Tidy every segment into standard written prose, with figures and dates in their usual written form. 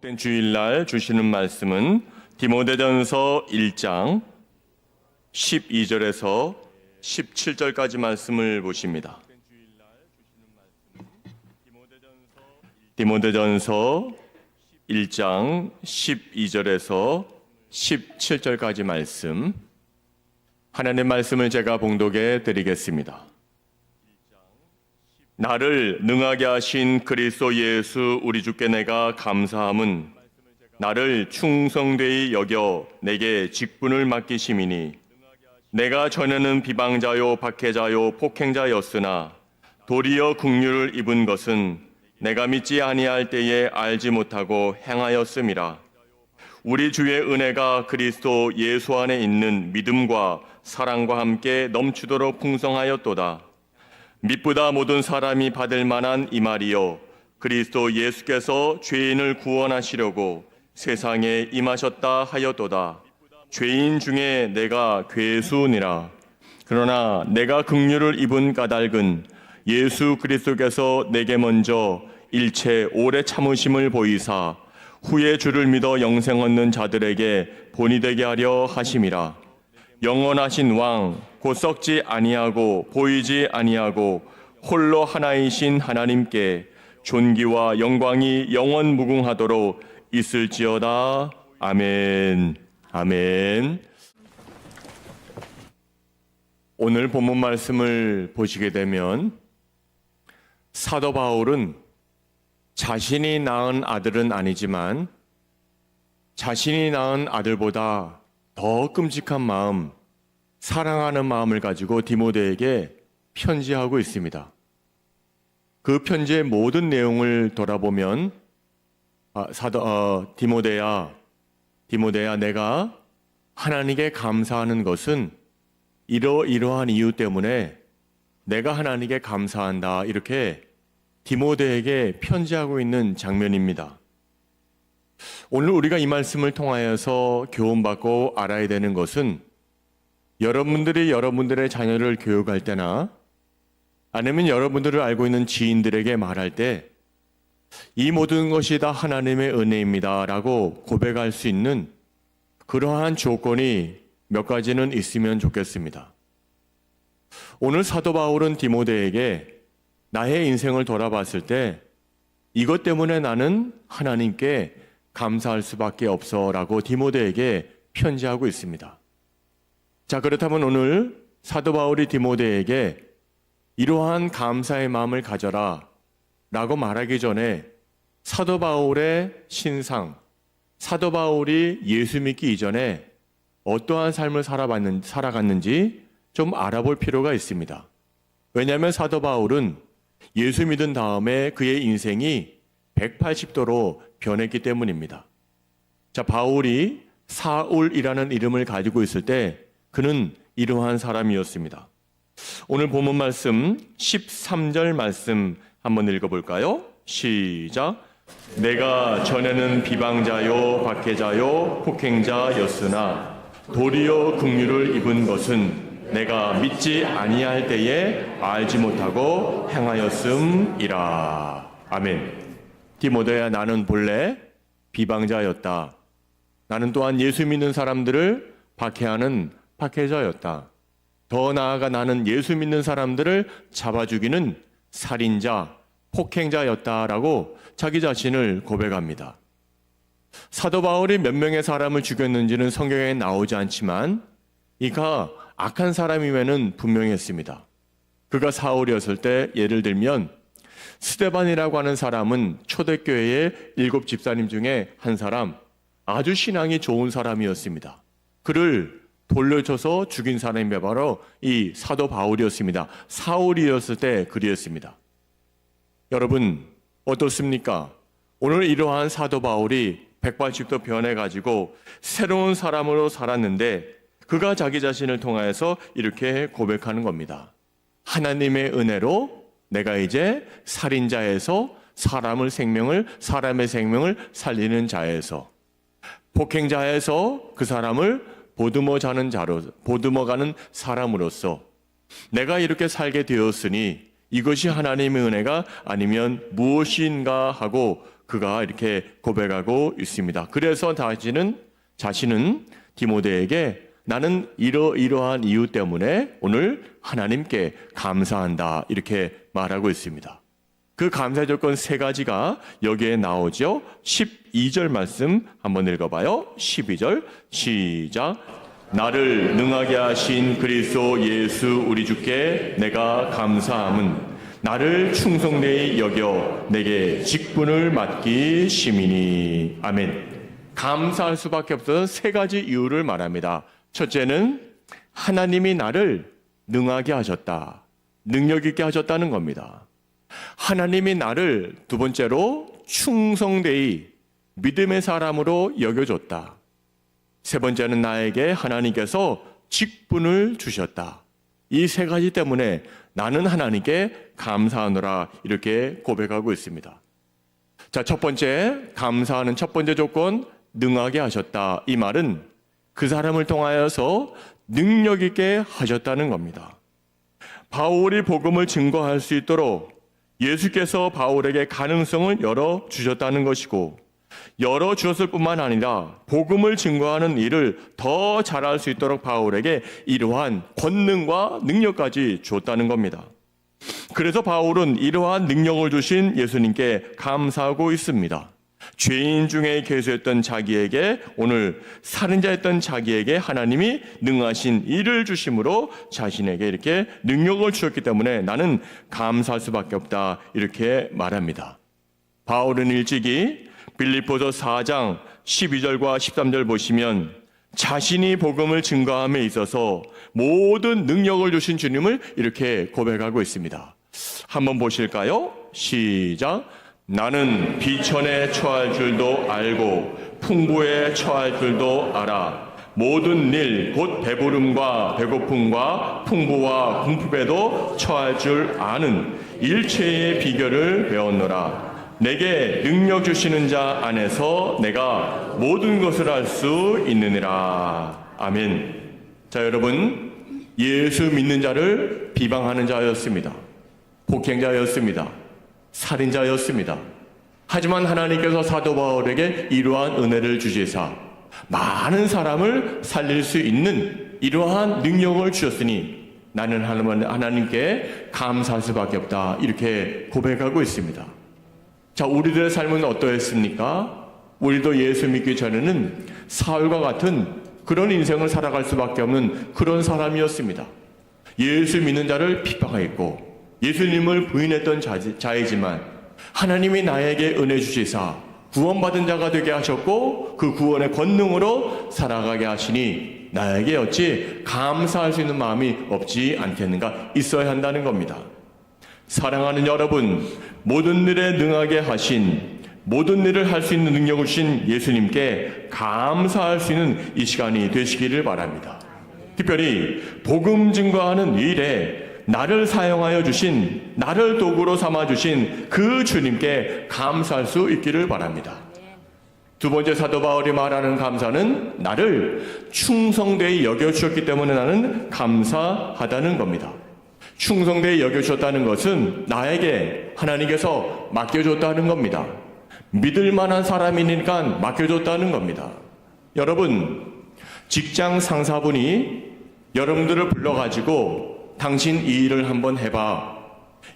된 주일날 주시는 말씀은 디모데전서 1장 12절에서 17절까지 말씀을 보십니다. 디모데전서 1장 12절에서 17절까지 말씀, 하나님의 말씀을 제가 봉독해 드리겠습니다. 나를 능하게 하신 그리스도 예수 우리 주께 내가 감사함은 나를 충성되이 여겨 내게 직분을 맡기심이니 내가 전에는 비방자요 박해자요 폭행자였으나 도리어 긍휼을 입은 것은 내가 믿지 아니할 때에 알지 못하고 행하였음이라. 우리 주의 은혜가 그리스도 예수 안에 있는 믿음과 사랑과 함께 넘치도록 풍성하였도다. 믿보다 모든 사람이 받을 만한 이 말이요 그리스도 예수께서 죄인을 구원하시려고 세상에 임하셨다 하였도다. 죄인 중에 내가 괴수니라. 그러나 내가 긍휼을 입은 까닭은 예수 그리스도께서 내게 먼저 일체 오래 참으심을 보이사 후에 주를 믿어 영생 얻는 자들에게 본이 되게 하려 하심이라. 영원하신 왕 곧 썩지 아니하고 보이지 아니하고 홀로 하나이신 하나님께 존귀와 영광이 영원 무궁하도록 있을지어다. 아멘. 아멘. 오늘 본문 말씀을 보시게 되면 사도 바울은 자신이 낳은 아들은 아니지만 자신이 낳은 아들보다 더 끔찍한 마음, 사랑하는 마음을 가지고 디모데에게 편지하고 있습니다. 그 편지의 모든 내용을 돌아보면 디모데야 내가 하나님께 감사하는 것은 이러이러한 이유 때문에 내가 하나님께 감사한다, 이렇게 디모데에게 편지하고 있는 장면입니다. 오늘 우리가 이 말씀을 통하여서 교훈받고 알아야 되는 것은 여러분들이 여러분들의 자녀를 교육할 때나 아니면 여러분들을 알고 있는 지인들에게 말할 때 이 모든 것이 다 하나님의 은혜입니다 라고 고백할 수 있는 그러한 조건이 몇 가지는 있으면 좋겠습니다. 오늘 사도 바울은 디모데에게 나의 인생을 돌아봤을 때 이것 때문에 나는 하나님께 감사할 수밖에 없어 라고 디모데에게 편지하고 있습니다. 자, 그렇다면 오늘 사도 바울이 디모데에게 이러한 감사의 마음을 가져라 라고 말하기 전에 사도 바울의 신상, 사도 바울이 예수 믿기 이전에 어떠한 삶을 살아갔는지 좀 알아볼 필요가 있습니다. 왜냐하면 사도 바울은 예수 믿은 다음에 그의 인생이 180도로 변했기 때문입니다. 자, 바울이 사울이라는 이름을 가지고 있을 때 그는 이러한 사람이었습니다. 오늘 본문 말씀 13절 말씀 한번 읽어볼까요? 시작. 내가 전에는 비방자요 박해자요 폭행자였으나 도리어 긍휼을 입은 것은 내가 믿지 아니할 때에 알지 못하고 행하였음이라. 아멘. 디모데야, 나는 본래 비방자였다. 나는 또한 예수 믿는 사람들을 박해하는 박해자였다. 더 나아가 나는 예수 믿는 사람들을 잡아 죽이는 살인자, 폭행자였다라고 자기 자신을 고백합니다. 사도 바울이 몇 명의 사람을 죽였는지는 성경에 나오지 않지만 이가 악한 사람임에는 분명했습니다. 그가 사울이었을 때 예를 들면 스데반이라고 하는 사람은 초대교회의 7 집사님 중에 한 사람, 아주 신앙이 좋은 사람이었습니다. 그를 돌려쳐서 죽인 사람이 바로 이 사도 바울이었습니다. 사울이었을 때 그리였습니다. 여러분 어떻습니까? 오늘 이러한 사도 바울이 180도 변해가지고 새로운 사람으로 살았는데 그가 자기 자신을 통하여서 이렇게 고백하는 겁니다. 하나님의 은혜로 내가 이제 살인자에서 사람의 생명을 살리는 자에서, 폭행자에서 그 사람을 보듬어가는 사람으로서 내가 이렇게 살게 되었으니 이것이 하나님의 은혜가 아니면 무엇인가 하고 그가 이렇게 고백하고 있습니다. 그래서 자신은 디모데에게 나는 이러한 이유 때문에 오늘 하나님께 감사한다 이렇게 말하고 있습니다. 그 감사 조건 세 가지가 여기에 나오죠. 12절 말씀 한번 읽어봐요. 12절 시작. 나를 능하게 하신 그리스도 예수 우리 주께 내가 감사함은 나를 충성되이 여겨 내게 직분을 맡기 심이니. 아멘. 감사할 수밖에 없어서 세 가지 이유를 말합니다. 첫째는 하나님이 나를 능하게 하셨다. 능력 있게 하셨다는 겁니다. 하나님이 나를 두 번째로 충성되이 믿음의 사람으로 여겨줬다. 세 번째는 나에게 하나님께서 직분을 주셨다. 이 세 가지 때문에 나는 하나님께 감사하노라 이렇게 고백하고 있습니다. 자, 첫 번째 감사하는 첫 번째 조건 능하게 하셨다. 이 말은 그 사람을 통하여서 능력 있게 하셨다는 겁니다. 바울이 복음을 증거할 수 있도록 예수께서 바울에게 가능성을 열어주셨다는 것이고 열어주었을 뿐만 아니라 복음을 증거하는 일을 더 잘할 수 있도록 바울에게 이러한 권능과 능력까지 주었다는 겁니다. 그래서 바울은 이러한 능력을 주신 예수님께 감사하고 있습니다. 죄인 중에 계수했던 자기에게 오늘 살인자였던 자기에게 하나님이 능하신 일을 주심으로 자신에게 이렇게 능력을 주셨기 때문에 나는 감사할 수밖에 없다 이렇게 말합니다. 바울은 일찍이 빌립보서 4장 12절과 13절 보시면 자신이 복음을 증거함에 있어서 모든 능력을 주신 주님을 이렇게 고백하고 있습니다. 한번 보실까요? 시작. 나는 비천에 처할 줄도 알고 풍부에 처할 줄도 알아. 모든 일 곧 배부름과 배고픔과 풍부와 궁핍에도 처할 줄 아는 일체의 비결을 배웠노라. 내게 능력 주시는 자 안에서 내가 모든 것을 할 수 있느니라. 아멘. 자, 여러분, 예수 믿는 자를 비방하는 자였습니다. 폭행자였습니다. 살인자였습니다. 하지만 하나님께서 사도 바울에게 이러한 은혜를 주시사 많은 사람을 살릴 수 있는 이러한 능력을 주셨으니 나는 하나님께 감사할 수밖에 없다 이렇게 고백하고 있습니다. 자, 우리들의 삶은 어떠했습니까? 우리도 예수 믿기 전에는 사울과 같은 그런 인생을 살아갈 수밖에 없는 그런 사람이었습니다. 예수 믿는 자를 비방했고 예수님을 부인했던 자이지만 하나님이 나에게 은혜 주시사 구원받은 자가 되게 하셨고 그 구원의 권능으로 살아가게 하시니 나에게 어찌 감사할 수 있는 마음이 없지 않겠는가? 있어야 한다는 겁니다. 사랑하는 여러분, 모든 일에 능하게 하신 모든 일을 할 수 있는 능력을 주신 예수님께 감사할 수 있는 이 시간이 되시기를 바랍니다. 특별히 복음 증거하는 일에 나를 사용하여 주신, 나를 도구로 삼아 주신 그 주님께 감사할 수 있기를 바랍니다. 두 번째 사도 바울이 말하는 감사는 나를 충성되이 여겨주셨기 때문에 나는 감사하다는 겁니다. 충성되이 여겨주셨다는 것은 나에게 하나님께서 맡겨줬다는 겁니다. 믿을 만한 사람이니까 맡겨줬다는 겁니다. 여러분, 직장 상사분이 여러분들을 불러가지고 당신 이 일을 한번 해봐.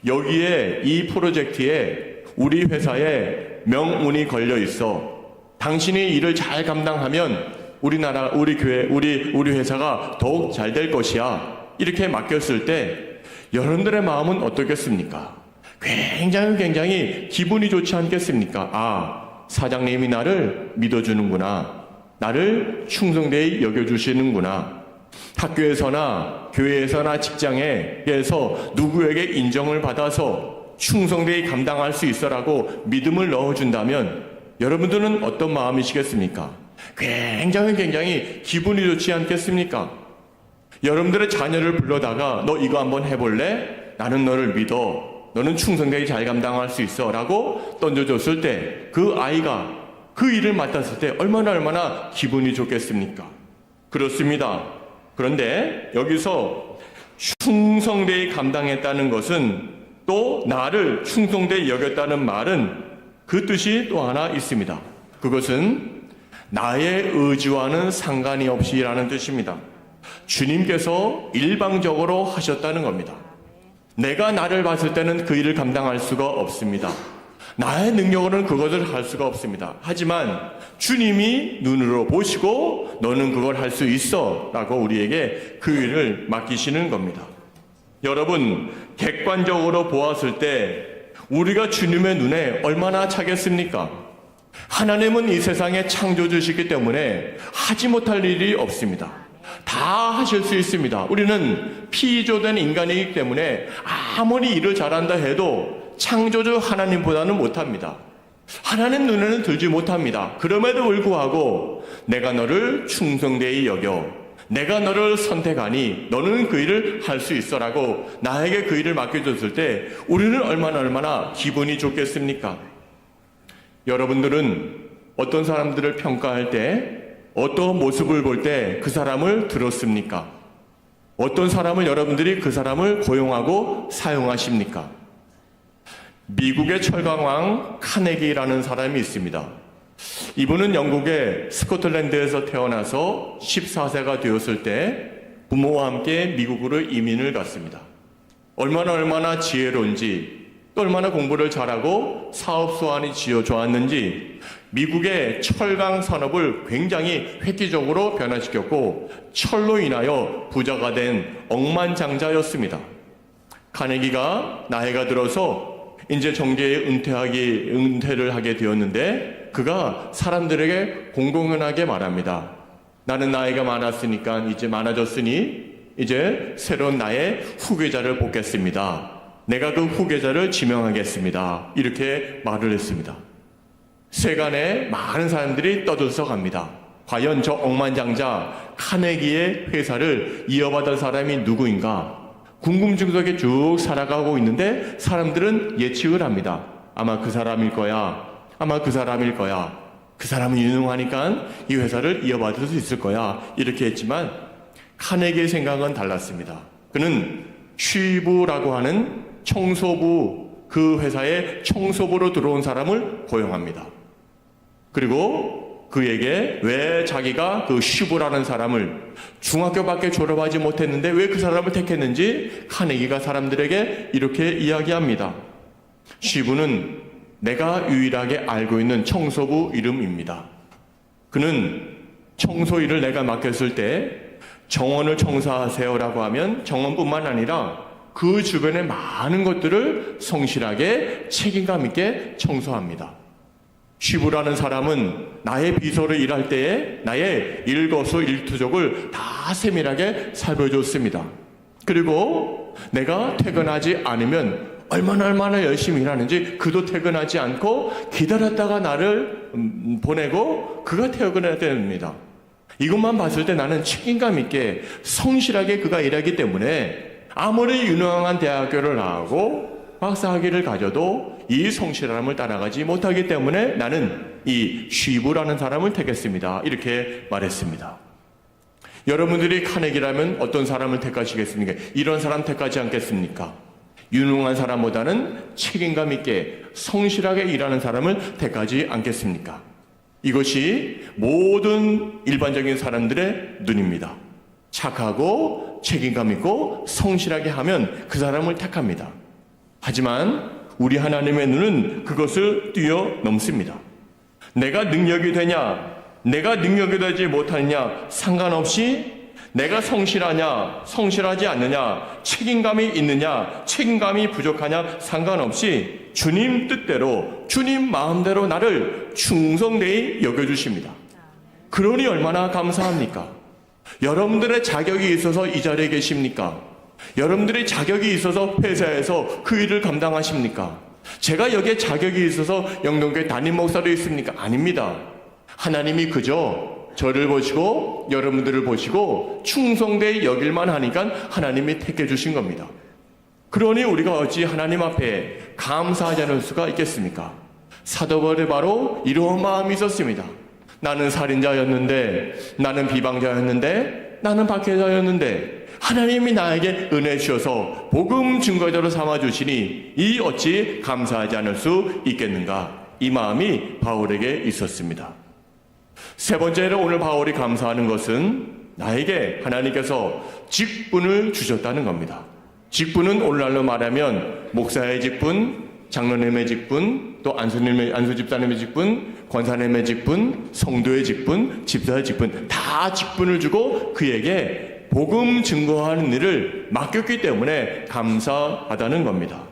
여기에 이 프로젝트에 우리 회사에 명운이 걸려 있어. 당신이 일을 잘 감당하면 우리나라, 우리 교회, 우리 회사가 더욱 잘 될 것이야. 이렇게 맡겼을 때 여러분들의 마음은 어떻겠습니까? 굉장히 기분이 좋지 않겠습니까? 아, 사장님이 나를 믿어주는구나. 나를 충성되이 여겨주시는구나. 학교에서나 교회에서나 직장에서 누구에게 인정을 받아서 충성되이 감당할 수 있어라고 믿음을 넣어준다면 여러분들은 어떤 마음이시겠습니까? 굉장히 기분이 좋지 않겠습니까? 여러분들의 자녀를 불러다가 너 이거 한번 해볼래? 나는 너를 믿어. 너는 충성되게 잘 감당할 수 있어 라고 던져줬을 때 그 아이가 그 일을 맡았을 때 얼마나 기분이 좋겠습니까? 그렇습니다. 그런데 여기서 충성되게 감당했다는 것은 또 나를 충성되게 여겼다는 말은 그 뜻이 또 하나 있습니다. 그것은 나의 의지와는 상관이 없이라는 뜻입니다. 주님께서 일방적으로 하셨다는 겁니다. 내가 나를 봤을 때는 그 일을 감당할 수가 없습니다. 나의 능력으로는 그것을 할 수가 없습니다. 하지만 주님이 눈으로 보시고 너는 그걸 할 수 있어 라고 우리에게 그 일을 맡기시는 겁니다. 여러분, 객관적으로 보았을 때 우리가 주님의 눈에 얼마나 차겠습니까? 하나님은 이 세상에 창조주시기 때문에 하지 못할 일이 없습니다. 다 하실 수 있습니다. 우리는 피조된 인간이기 때문에 아무리 일을 잘한다 해도 창조주 하나님보다는 못합니다. 하나님 눈에는 들지 못합니다. 그럼에도 불구하고 내가 너를 충성되이 여겨 내가 너를 선택하니 너는 그 일을 할 수 있어라고 나에게 그 일을 맡겨줬을 때 우리는 얼마나 기분이 좋겠습니까? 여러분들은 어떤 사람들을 평가할 때 어떤 모습을 볼 때 그 사람을 들었습니까? 어떤 사람을 여러분들이 그 사람을 고용하고 사용하십니까? 미국의 철강왕 카네기라는 사람이 있습니다. 이분은 영국의 스코틀랜드에서 태어나서 14세가 되었을 때 부모와 함께 미국으로 이민을 갔습니다. 얼마나 지혜로운지 또 얼마나 공부를 잘하고 사업 수완이 좋았는지 미국의 철강 산업을 굉장히 획기적으로 변화시켰고 철로 인하여 부자가 된 억만장자였습니다. 카네기가 나이가 들어서 이제 정계에 은퇴를 하게 되었는데 그가 사람들에게 공공연하게 말합니다. 나는 나이가 많았으니까 이제 많아졌으니 이제 새로운 나의 후계자를 뽑겠습니다. 내가 그 후계자를 지명하겠습니다. 이렇게 말을 했습니다. 세간에 많은 사람들이 떠들썩합니다. 과연 저 억만장자 카네기의 회사를 이어받을 사람이 누구인가? 궁금증 속에 쭉 살아가고 있는데 사람들은 예측을 합니다. 아마 그 사람일 거야. 아마 그 사람일 거야. 그 사람은 유능하니까 이 회사를 이어받을 수 있을 거야. 이렇게 했지만 카네기의 생각은 달랐습니다. 그는 쉬부라고 하는 청소부, 그 회사의 청소부로 들어온 사람을 고용합니다. 그리고 그에게 왜 자기가 그 쉬부라는 사람을 중학교밖에 졸업하지 못했는데 왜 그 사람을 택했는지 카네기가 사람들에게 이렇게 이야기합니다. 쉬부는 내가 유일하게 알고 있는 청소부 이름입니다. 그는 청소 일을 내가 맡겼을 때 정원을 청소하세요라고 하면 정원뿐만 아니라 그 주변의 많은 것들을 성실하게 책임감 있게 청소합니다. 쉬부라는 사람은 나의 비서로 일할 때에 나의 일거수일투족을 다 세밀하게 살펴줬습니다. 그리고 내가 퇴근하지 않으면 얼마나 열심히 일하는지 그도 퇴근하지 않고 기다렸다가 나를 보내고 그가 퇴근해야 됩니다. 이것만 봤을 때 나는 책임감 있게 성실하게 그가 일하기 때문에 아무리 유능한 대학교를 나오고 박사학위를 가져도 이 성실함을 따라가지 못하기 때문에 나는 이 쉬부라는 사람을 택했습니다. 이렇게 말했습니다. 여러분들이 카네기라면 어떤 사람을 택하시겠습니까? 이런 사람 택하지 않겠습니까? 유능한 사람보다는 책임감 있게 성실하게 일하는 사람을 택하지 않겠습니까? 이것이 모든 일반적인 사람들의 눈입니다. 착하고 책임감 있고 성실하게 하면 그 사람을 택합니다. 하지만 우리 하나님의 눈은 그것을 뛰어넘습니다. 내가 능력이 되냐, 내가 능력이 되지 못하느냐 상관없이 내가 성실하냐, 성실하지 않느냐, 책임감이 있느냐, 책임감이 부족하냐 상관없이 주님 뜻대로, 주님 마음대로 나를 충성되이 여겨주십니다. 그러니 얼마나 감사합니까? 여러분들의 자격이 있어서 이 자리에 계십니까? 여러분들의 자격이 있어서 회사에서 그 일을 감당하십니까? 제가 여기에 자격이 있어서 영동교회 담임 목사로 있습니까? 아닙니다. 하나님이 그저 저를 보시고 여러분들을 보시고 충성되이 여길만 하니까 하나님이 택해 주신 겁니다. 그러니 우리가 어찌 하나님 앞에 감사하지 않을 수가 있겠습니까? 사도 바울이 바로 이런 마음이 있었습니다. 나는 살인자였는데, 나는 비방자였는데, 나는 박해자였는데 하나님이 나에게 은혜 주셔서 복음 증거자로 삼아주시니 이 어찌 감사하지 않을 수 있겠는가? 이 마음이 바울에게 있었습니다. 세 번째로 오늘 바울이 감사하는 것은 나에게 하나님께서 직분을 주셨다는 겁니다. 직분은 오늘날로 말하면 목사의 직분, 장로님의 직분, 또 안수 집사님의 직분, 권사님의 직분, 성도의 직분, 집사의 직분, 다 직분을 주고 그에게 복음 증거하는 일을 맡겼기 때문에 감사하다는 겁니다.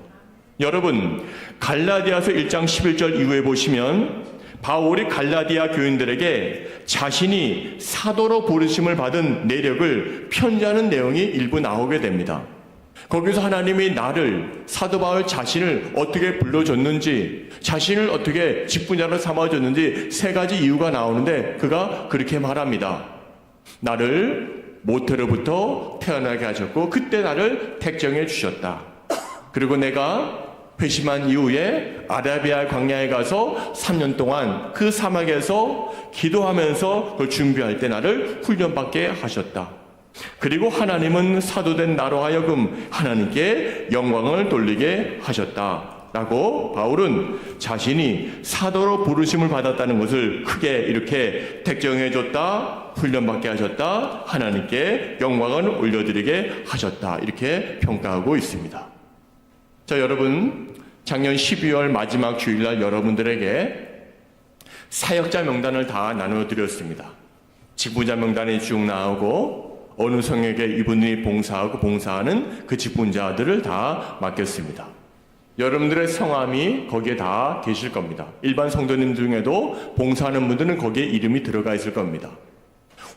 여러분, 갈라디아서 1장 11절 이후에 보시면 바울이 갈라디아 교인들에게 자신이 사도로 부르심을 받은 내력을 편지하는 내용이 일부 나오게 됩니다. 거기서 하나님이 나를, 사도 바울 자신을 어떻게 불러줬는지, 자신을 어떻게 직분자로 삼아줬는지 세 가지 이유가 나오는데 그가 그렇게 말합니다. 나를 모태로부터 태어나게 하셨고 그때 나를 택정해 주셨다. 그리고 내가 회심한 이후에 아라비아 광야에 가서 3년 동안 그 사막에서 기도하면서 그걸 준비할 때 나를 훈련받게 하셨다. 그리고 하나님은 사도된 나로 하여금 하나님께 영광을 돌리게 하셨다. 라고 바울은 자신이 사도로 부르심을 받았다는 것을 크게 이렇게 택정해 줬다, 훈련받게 하셨다, 하나님께 영광을 올려드리게 하셨다. 이렇게 평가하고 있습니다. 자, 여러분, 작년 12월 마지막 주일날 여러분들에게 사역자 명단을 다 나눠드렸습니다. 직분자 명단이 쭉 나오고 어느 성에게 이분들이 봉사하고 봉사하는 그 직분자들을 다 맡겼습니다. 여러분들의 성함이 거기에 다 계실 겁니다. 일반 성도님 중에도 봉사하는 분들은 거기에 이름이 들어가 있을 겁니다.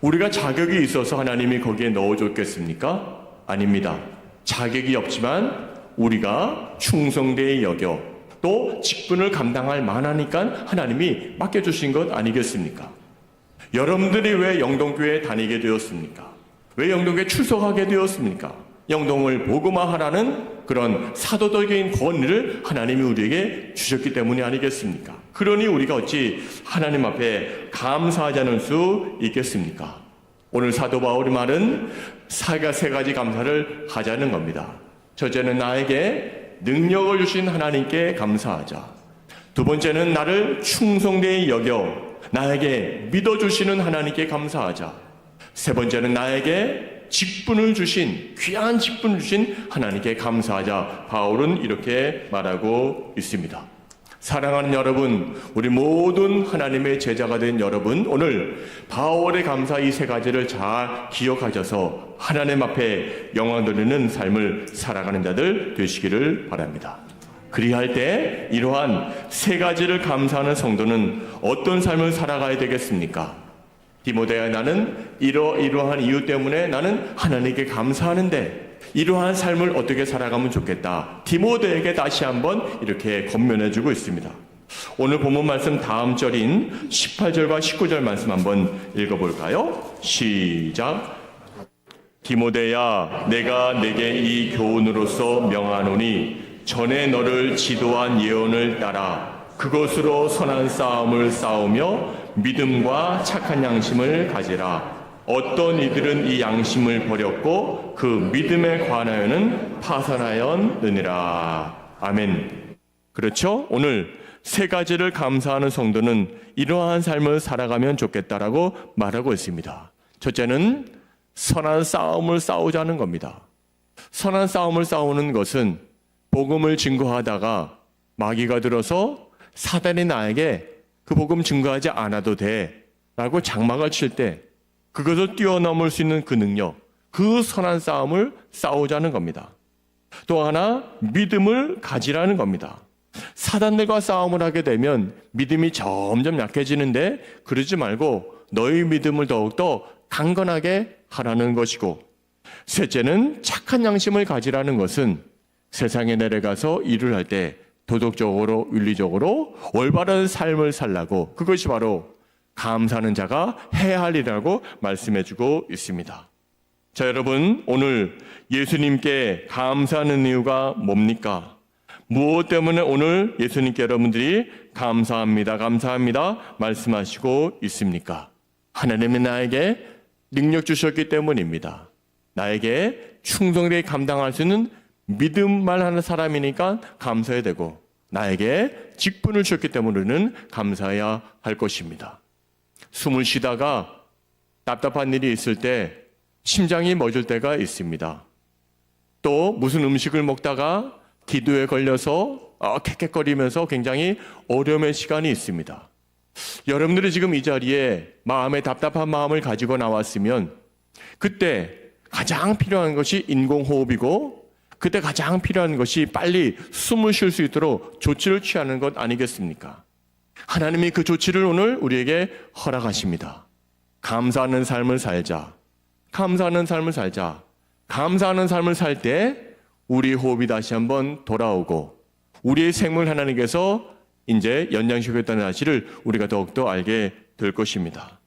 우리가 자격이 있어서 하나님이 거기에 넣어줬겠습니까? 아닙니다. 자격이 없지만 우리가 충성되이 여겨 또 직분을 감당할 만하니까 하나님이 맡겨주신 것 아니겠습니까? 여러분들이 왜 영동교회에 다니게 되었습니까? 왜 영동교회에 출석하게 되었습니까? 영동을 복음화하라는 그런 사도적인 권위를 하나님이 우리에게 주셨기 때문이 아니겠습니까? 그러니 우리가 어찌 하나님 앞에 감사하지 않을 수 있겠습니까? 오늘 사도 바울의 말은 세 가지 감사를 하자는 겁니다. 첫째는 나에게 능력을 주신 하나님께 감사하자. 두 번째는 나를 충성되이 여겨 나에게 믿어주시는 하나님께 감사하자. 세 번째는 나에게 직분을 주신, 귀한 직분을 주신 하나님께 감사하자. 바울은 이렇게 말하고 있습니다. 사랑하는 여러분, 우리 모든 하나님의 제자가 된 여러분, 오늘 바울의 감사 이 세 가지를 잘 기억하셔서 하나님 앞에 영광 돌리는 삶을 살아가는 자들 되시기를 바랍니다. 그리할 때 이러한 세 가지를 감사하는 성도는 어떤 삶을 살아가야 되겠습니까? 디모데야, 나는 이러한 이유 때문에 나는 하나님께 감사하는데 이러한 삶을 어떻게 살아가면 좋겠다. 디모데에게 다시 한번 이렇게 권면해주고 있습니다. 오늘 본문 말씀 다음 절인 18절과 19절 말씀 한번 읽어볼까요? 시작. 디모데야, 내가 내게 이 교훈으로서 명하노니 전에 너를 지도한 예언을 따라 그것으로 선한 싸움을 싸우며 믿음과 착한 양심을 가지라. 어떤 이들은 이 양심을 버렸고 그 믿음에 관하여는 파산하였느니라. 아멘. 그렇죠? 오늘 세 가지를 감사하는 성도는 이러한 삶을 살아가면 좋겠다라고 말하고 있습니다. 첫째는 선한 싸움을 싸우자는 겁니다. 선한 싸움을 싸우는 것은 복음을 증거하다가 마귀가 들어서 사단이 나에게 그 복음 증거하지 않아도 돼 라고 장막을 칠 때 그것을 뛰어넘을 수 있는 그 능력, 그 선한 싸움을 싸우자는 겁니다. 또 하나 믿음을 가지라는 겁니다. 사단들과 싸움을 하게 되면 믿음이 점점 약해지는데 그러지 말고 너희 믿음을 더욱더 강건하게 하라는 것이고, 셋째는 착한 양심을 가지라는 것은 세상에 내려가서 일을 할 때 도덕적으로 윤리적으로 올바른 삶을 살라고, 그것이 바로 감사하는 자가 해야 할 일이라고 말씀해주고 있습니다. 자, 여러분, 오늘 예수님께 감사하는 이유가 뭡니까? 무엇 때문에 오늘 예수님께 여러분들이 감사합니다, 감사합니다 말씀하시고 있습니까? 하나님이 나에게 능력 주셨기 때문입니다. 나에게 충성되게 감당할 수 있는 믿음만 하는 사람이니까 감사해야 되고, 나에게 직분을 주셨기 때문에 우리는 감사해야 할 것입니다. 숨을 쉬다가 답답한 일이 있을 때 심장이 멎을 때가 있습니다. 또 무슨 음식을 먹다가 기도에 걸려서 캑캑거리면서 굉장히 어려움의 시간이 있습니다. 여러분들이 지금 이 자리에 마음에 답답한 마음을 가지고 나왔으면 그때 가장 필요한 것이 인공호흡이고 그때 가장 필요한 것이 빨리 숨을 쉴 수 있도록 조치를 취하는 것 아니겠습니까? 하나님이 그 조치를 오늘 우리에게 허락하십니다. 감사하는 삶을 살자. 감사하는 삶을 살자. 감사하는 삶을 살 때 우리 호흡이 다시 한번 돌아오고 우리의 생물 하나님께서 이제 연장시켰다는 사실을 우리가 더욱더 알게 될 것입니다.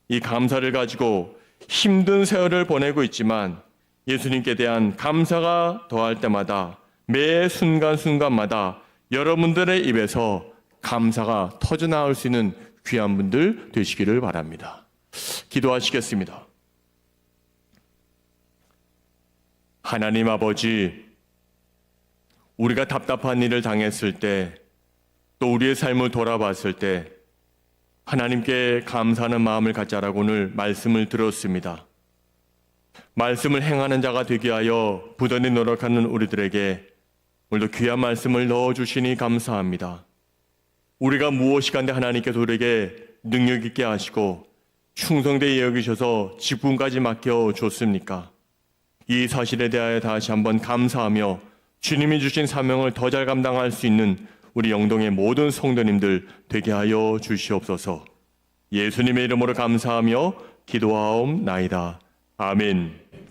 이 감사를 가지고 힘든 세월을 보내고 있지만 예수님께 대한 감사가 더할 때마다 매 순간순간마다 여러분들의 입에서 감사가 터져나올 수 있는 귀한 분들 되시기를 바랍니다. 기도하시겠습니다. 하나님 아버지, 우리가 답답한 일을 당했을 때, 또 우리의 삶을 돌아봤을 때 하나님께 감사하는 마음을 갖자라고 오늘 말씀을 들었습니다. 말씀을 행하는 자가 되게 하여 부단히 노력하는 우리들에게 오늘도 귀한 말씀을 넣어주시니 감사합니다. 우리가 무엇이 간데 하나님께서 우리에게 능력 있게 하시고 충성되게 여기셔서 직분까지 맡겨줬습니까? 이 사실에 대하여 다시 한번 감사하며 주님이 주신 사명을 더 잘 감당할 수 있는 우리 영동의 모든 성도님들 되게 하여 주시옵소서. 예수님의 이름으로 감사하며 기도하옵나이다. 아멘.